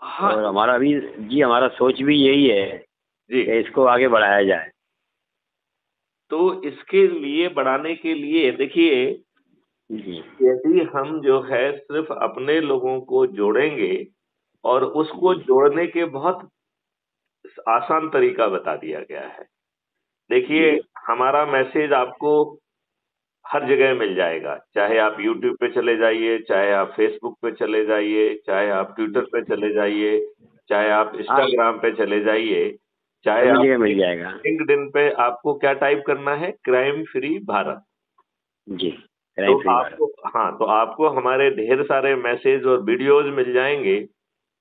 हाँ और हमारा भी जी, हमारा सोच भी यही है जी। कि इसको आगे बढ़ाया जाए। तो इसके लिए बढ़ाने के लिए देखिए, जी यदि हम जो है सिर्फ अपने लोगों को जोड़ेंगे और उसको जी जोड़ने के बहुत आसान तरीका बता दिया गया है। जी देखिए, हमारा मैसेज आपको हर जगह मिल जाएगा, चाहे आप यूट्यूब पे चले जाइए, चाहे आप फेसबुक पे चले जाइए, चाहे आप ट्विटर पे चले जाइए, चाहे आप हाँ, इंस्टाग्राम पे चले जाइए, चाहे सभी आप जगह मिल जाएगा। लिंक्डइन पे आपको क्या टाइप करना है, क्राइम फ्री भारत। जी, तो क्राइम फ्री भारत। आपको, हाँ, तो आपको हमारे ढेर सारे मैसेज और वीडियोज मिल जाएंगे।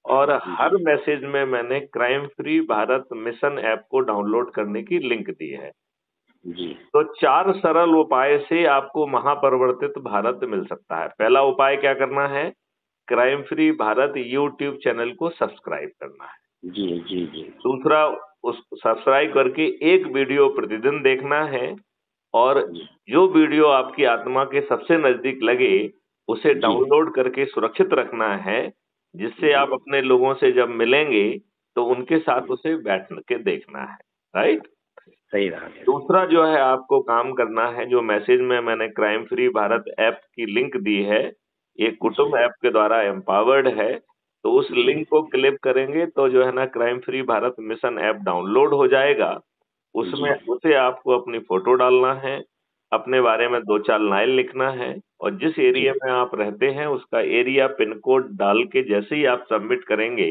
और जी हर मैसेज में मैंने crime free Bharat mission app को डाउनलोड करने की लिंक दी है। जी तो 4 सरल उपाय से आपको महापरिवर्तित भारत मिल सकता है। पहला उपाय क्या करना है, crime free Bharat YouTube channel को सब्सक्राइब करना है। जी जी जी दूसरा, उस सब्सक्राइब करके एक वीडियो प्रतिदिन देखना है, और जी जो वीडियो आपकी आत्मा के सबसे नजदीक लगे उसे जी डाउनलोड करके सुरक्षित रखना है, जिससे जी, आप अपने लोगों से जब मिलेंगे तो उनके साथ उसे बैठ के देखना है। राइट। सही रहा है। दूसरा जो है आपको काम करना है, जो मैसेज में मैंने क्राइम फ्री भारत ऐप की लिंक दी है, ये जी कुटुंब ऐप के द्वारा एम्पावर्ड है। तो उस जी लिंक को क्लिक करेंगे तो जो है ना crime free Bharat mission app download हो जाएगा। जी उसमें उसे आपको अपनी फोटो डालना है, अपने बारे में 2-4 लाइन लिखना है, और जिस जी एरिया में आप रहते हैं उसका एरिया पिन कोड डाल के जैसे ही आप सबमिट करेंगे,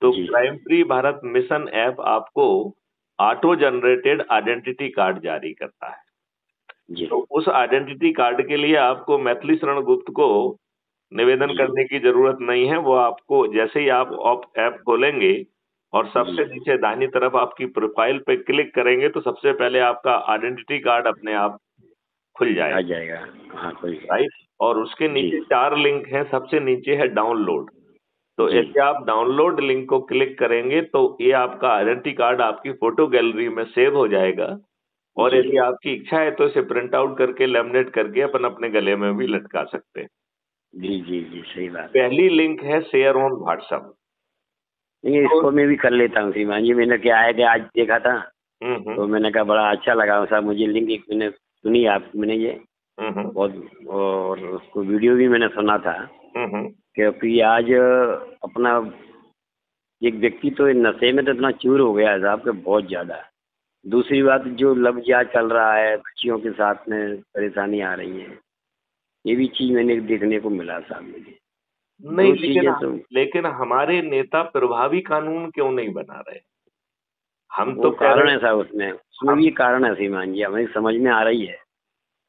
तो जी crime free Bharat mission app आपको ऑटो जनरेटेड आइडेंटिटी कार्ड जारी करता है। जी तो उस आइडेंटिटी कार्ड के लिए आपको मैथिली शरण गुप्त को निवेदन जी करने की जरूरत नहीं है। वो आपको जैसे ही आप ऐप खोलेंगे और जी, सबसे नीचे दाहिनी तरफ आपकी प्रोफाइल पे क्लिक करेंगे तो सबसे पहले आपका आइडेंटिटी कार्ड अपने आप खुल आ जाएगा। जाएगा। हाँ, कोई राइट। और उसके जी नीचे 4 लिंक हैं, सबसे नीचे है डाउनलोड। तो जी यदि आप डाउनलोड लिंक को क्लिक करेंगे तो ये आपका आइडेंटिटी कार्ड आपकी फोटो गैलरी में सेव हो जाएगा। और जी यदि आपकी इच्छा है तो इसे प्रिंट आउट करके लेमिनेट करके अपन अपने गले में भी लटका सकते हैं। जी जी जी, सही बात है। पहली लिंक है शेयर ऑन व्हाट्सएप। नहीं, तो इसको मैं भी कर लेता हूँ श्रीमान जी। मैंने क्या है कि आज देखा था, हम्म तो मैंने कहा बड़ा अच्छा लगा साहब मुझे लिंक, एक मैंने सुनी आप, मैंने ये हम्म बहुत, और उसको वीडियो भी मैंने सुना था। हम्म क्योंकि आज अपना एक व्यक्ति तो नशे में तो इतना चूर हो गया है साहब कि बहुत ज़्यादा। दूसरी बात, जो लव जिहाद चल रहा है, बच्चियों के साथ में परेशानी आ रही है, ये भी चीज़ मैंने देखने को मिला साहब मुझे। नहीं, दो लेकिन चीज़ें तो लेकिन हमारे नेता प्रभावी कानून क्यों नहीं बना रहे? हम वो तो कह कारण रहे है हैं, साहब, उसमें हम भी कारण है श्रीमान जी, हमें समझ में आ रही है।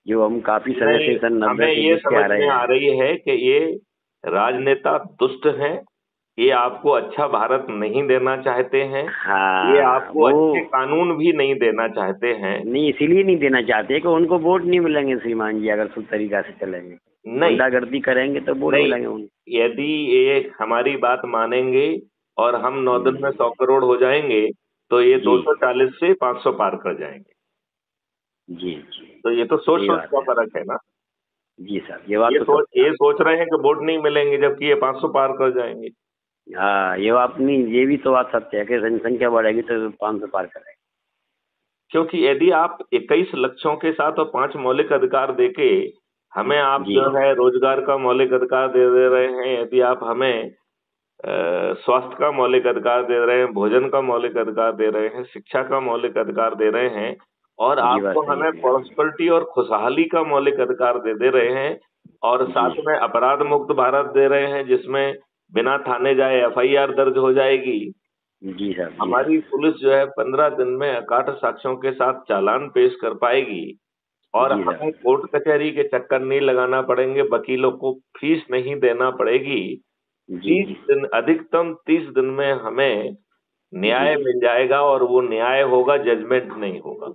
जो हम काफ़ी समय नहीं, से सन 90 हमें से ये देखते समझ आ रहे में आ हैं। रही है कि ये राजनेता दुष्ट हैं, ये आपको अच्छा भारत नहीं देना चाहते हैं, ये हाँ, आपको वो अच्छे कानून भी नहीं देना चाहते हैं। नहीं, इसीलिए नहीं देना चाहते कि उनको वोट नहीं मिलेंगे श्रीमान जी, अगर सुध तरीका से चलेंगे। नहीं गुंडागर्दी करेंगे तो वोट नहीं, मिलेंगे उनको। यदि ये हमारी बात मानेंगे और हम 9 दिन में जी 100 करोड़ हो जाएंगे तो ये जी 240 से 500 पार कर जाएंगे। जी जी, तो ये तो सोच सही सोच बात का है। फर्क है ना। जी साहब, ये बात तो सत्य है। ये सोच रहे हैं कि वोट नहीं मिलेंगे जबकि ये 500 पार कर जाएंगे। हाँ, ये बात नहीं, ये भी तो बात सत्य है कि जनसंख्या बढ़ेगी तो 500 पार करेगी। क्योंकि यदि आप 21 लक्ष्यों के साथ और 5 मौलिक अधिकार देके हमें आप जी जो है रोजगार का मौलिक अधिकार दे रहे हैं, यदि आप हमें स्वास्थ्य का मौलिक अधिकार दे रहे हैं, भोजन का मौलिक अधिकार दे रहे हैं, शिक्षा का मौलिक अधिकार दे रहे हैं, और जी, बात आपको सही है हमें श्रीमान जी। प्रॉस्पेरिटी और खुशहाली का मौलिक अधिकार दे रहे हैं, और जी साथ में अपराध मुक्त भारत दे रहे हैं जिसमें बिना थाने जाए एफआईआर दर्ज हो जाएगी। जी साहब, जी हमारी साहब, पुलिस जो है 15 दिन में अकाट साक्ष्यों के साथ चालान पेश कर पाएगी, और जी हमें साहब, कोर्ट कचहरी के चक्कर नहीं लगाना पड़ेंगे, वकीलों को फीस नहीं देना पड़ेगी। जी 30 जी दिन, अधिकतम 30 दिन में हमें जी। न्याय मिल जाएगा, और वो न्याय होगा, जजमेंट नहीं होगा।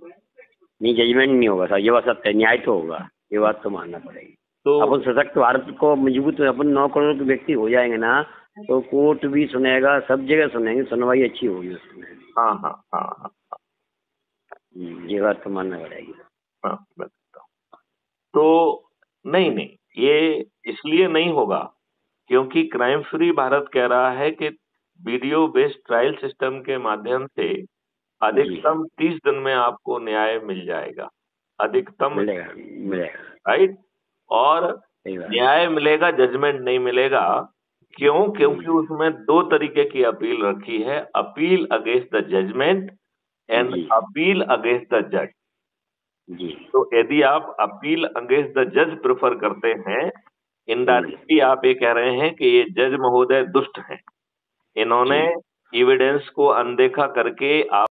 नहीं, जजमेंट नहीं होगा साहब, ये बात सत्य है, न्याय तो होगा, ये बात तो मानना पड़ेगी। तो अपन सशक्त भारत को मजबूत, अपन 9 करोड़ के व्यक्ति हो जाएंगे ना, तो कोर्ट भी सुनेगा, सब जगह सुनेंगे, सुनवाई अच्छी होगी उसमें। हाँ हाँ हाँ हाँ ये बात तो मानना पड़ेगी। हाँ, मैं बताता हूँ। तो नहीं नहीं, ये इसलिए नहीं होगा क्योंकि क्राइम फ्री भारत कह रहा है कि वीडियो बेस्ड ट्रायल सिस्टम के माध्यम से अधिकतम 30 दिन में आपको न्याय मिल जाएगा, अधिकतम, मिलेगा। राइट। और न्याय मिलेगा, जजमेंट नहीं मिलेगा। क्यों? क्योंकि उसमें 2 तरीके की अपील रखी है, appeal against the judgement and appeal against the जज। तो यदि आप अपील अगेंस्ट द जज प्रेफर करते हैं, इनडायरेक्टली आप ये कह रहे हैं कि ये जज महोदय दुष्ट हैं, इन्होंने एविडेंस को अनदेखा करके आप